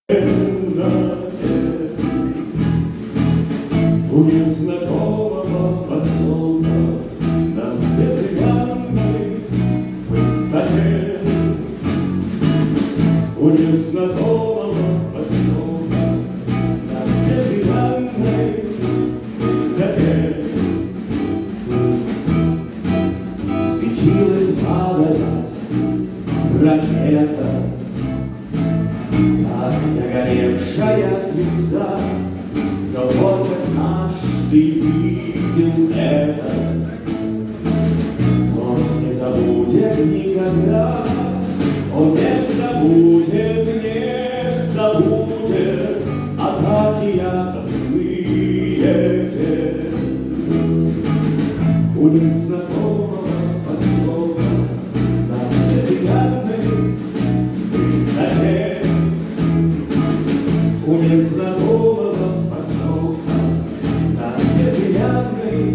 У незнакомого поселка на безымянной высоте. У незнакомого поселка на безымянной высоте светилась благодать ракета, как догоревшая звезда. Но вот как наш ты видел это, тот не забудет никогда, он не забудет, не забудет атаки опасные те. У незнакомого поселка на безымянной высоте. У незнакомого поселка на безымянной